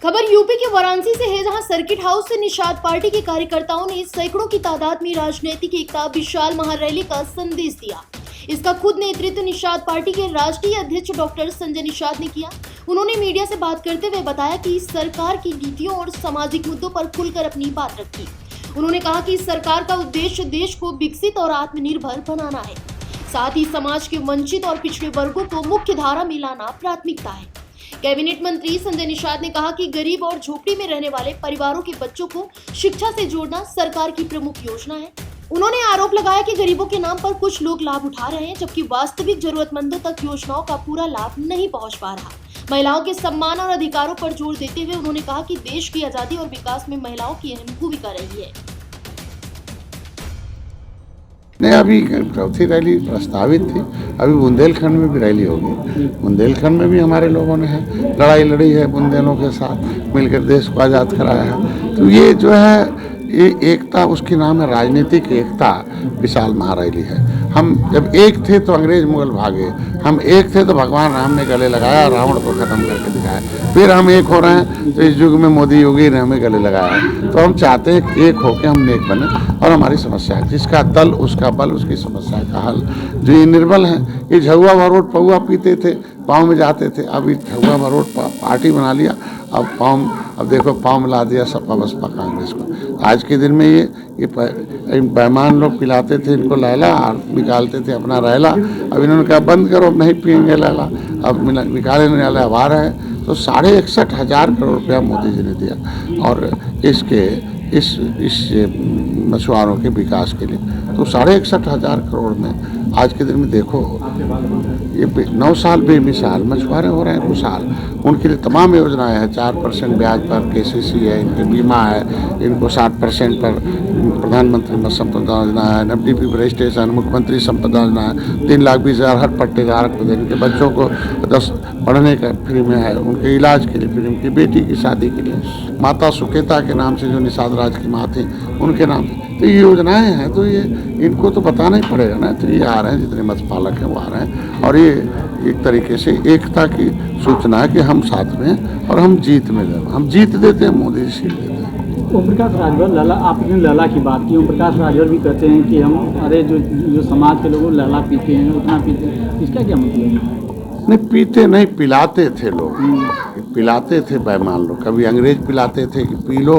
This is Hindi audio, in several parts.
खबर यूपी के वाराणसी से है, जहां सर्किट हाउस से निषाद पार्टी के कार्यकर्ताओं ने सैकड़ों की तादाद में राजनीतिक एकता विशाल महारैली का संदेश दिया। इसका खुद नेतृत्व निषाद पार्टी के राष्ट्रीय अध्यक्ष डॉक्टर संजय निषाद ने किया। उन्होंने मीडिया से बात करते हुए बताया कि सरकार की नीतियों और सामाजिक मुद्दों पर खुलकर अपनी बात रखी। उन्होंने कहा कि सरकार का उद्देश्य देश को विकसित और आत्मनिर्भर बनाना है, साथ ही समाज के वंचित और पिछड़े वर्गों को मुख्य धारा में लाना प्राथमिकता है। कैबिनेट मंत्री संजय निषाद ने कहा कि गरीब और झोपड़ी में रहने वाले परिवारों के बच्चों को शिक्षा से जोड़ना सरकार की प्रमुख योजना है। उन्होंने आरोप लगाया कि गरीबों के नाम पर कुछ लोग लाभ उठा रहे हैं, जबकि वास्तविक जरूरतमंदों तक योजनाओं का पूरा लाभ नहीं पहुंच पा रहा। महिलाओं के सम्मान और अधिकारों पर जोर देते हुए उन्होंने कहा कि देश की आजादी और विकास में महिलाओं की अहम भूमिका रही है। नहीं, अभी चौथी रैली प्रस्तावित थी, अभी बुंदेलखंड में भी रैली होगी। बुंदेलखंड में भी हमारे लोगों ने लड़ाई लड़ी है, बुंदेलों के साथ मिलकर देश को आज़ाद कराया है। तो ये जो है ये एकता, उसकी नाम है राजनीतिक एकता, विशाल महारैली है। हम जब एक थे तो अंग्रेज मुगल भागे, हम एक थे तो भगवान राम ने गले लगाया, रावण को खत्म करके दिखाया। फिर हम एक हो रहे हैं तो इस युग में मोदी योगी ने हमें गले लगाया। तो हम चाहते हैं कि एक होकर हम नेक बने और हमारी समस्या है, जिसका दल उसका बल, उसकी समस्या का हल। जो ये निर्बल हैं, ये झुआ भरोट पौआ पीते थे, पाँव में जाते थे, अब ये झुआ भरोट पार्टी बना लिया, अब देखो पाँव में ला दिया सपा बसपा कांग्रेस को। आज के दिन में ये बेईमान लोग पिलाते थे इनको लैला और निकालते थे अपना रहला। अब इन्होंने कहा बंद करो, अब नहीं पियेंगे लैला, अब निकालने वाले अब आ रहे हैं। तो 61,500 करोड़ रुपया मोदी जी ने दिया और इस मछुआरों के विकास के लिए। तो 61,500 करोड़ में आज के दिन में देखो, ये 9 साल बेमिसाल मछुआरे हो रहे हैं, खुशहाल। उनके लिए तमाम योजनाएं हैं, 4% ब्याज पर KCC है, इनके बीमा है, इनको 60% पर प्रधानमंत्री मत्स्य संपदा योजना है, NFDP रजिस्ट्रेशन, मुख्यमंत्री संपदा योजना है, 3,20,000 हर पट्टेदार को देने के, बच्चों को 10 पढ़ने का फ्री में है, उनके इलाज के लिए फ्री, उनकी बेटी की शादी के लिए, माता सुकेता के नाम से जो निषाद राज की माँ थी उनके नाम। तो ये योजनाएं हैं, तो ये इनको तो बताना ही पड़ेगा ना। तो ये आ रहे हैं, जितने मत्स्य पालक हैं वो आ रहे हैं और ये एक तरीके से एकता की सूचना है कि हम साथ में हैं और हम जीत में गए, हम जीत देते हैं, मोदी जी जीत देते हैं। ओम प्रकाश राजभर, लला, आपने लला की बात की। ओम प्रकाश राजभर भी कहते हैं कि हम अरे जो समाज के लोग लला पीते हैं उतना पीते हैं, इसका क्या मतलब है? नहीं, पीते नहीं, पिलाते थे लोग, पिलाते थे बेईमान लोग। कभी अंग्रेज पिलाते थे कि पी लो,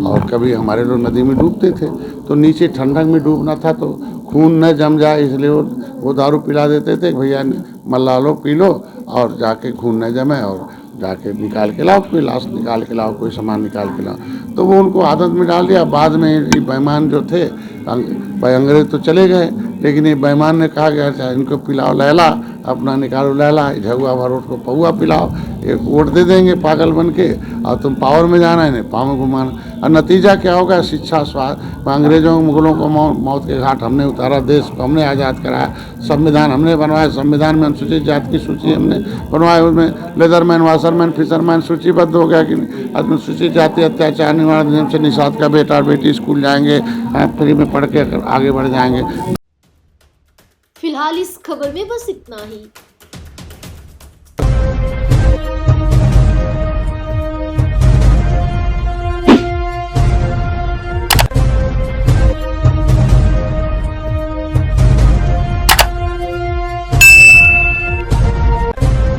और कभी हमारे लोग नदी में डूबते थे तो नीचे ठंडक में डूबना था तो खून न जम जाए, इसलिए वो दारू पिला देते थे, भैया मल्ला लो पी लो और जाके खून न जमे और जाके निकाल के लाओ, कोई लाश निकाल के लाओ, कोई सामान निकाल के लाओ। तो वो उनको आदत में डाल दिया। बाद में ये बेईमान जो थे, अंग्रेज तो चले गए, लेकिन ये बेईमान ने कहा गया इनको पिलाओ लैला, अपना निकालो लैला, झुआ भरोट को पौआ पिलाओ, एक वोट दे देंगे पागल बन के और तुम पावर में जाना है, नहीं पाँव में घुमाना। और नतीजा क्या होगा? शिक्षा, स्वास्थ्य, अंग्रेजों मुगलों को मौत के घाट हमने उतारा, देश को हमने आज़ाद कराया, संविधान हमने बनवाया, संविधान में अनुसूचित जाति की सूची हमने बनवाया, उसमें लेदरमैन, वाशरमैन, फिशरमैन सूचीबद्ध हो गया कि अनुसूचित जाति अत्याचार निवारण नियम से निषाद का बेटा और बेटी स्कूल जाएंगे, फ्री में पढ़ के आगे बढ़ जाएंगे। फिलहाल इस खबर में बस इतना ही।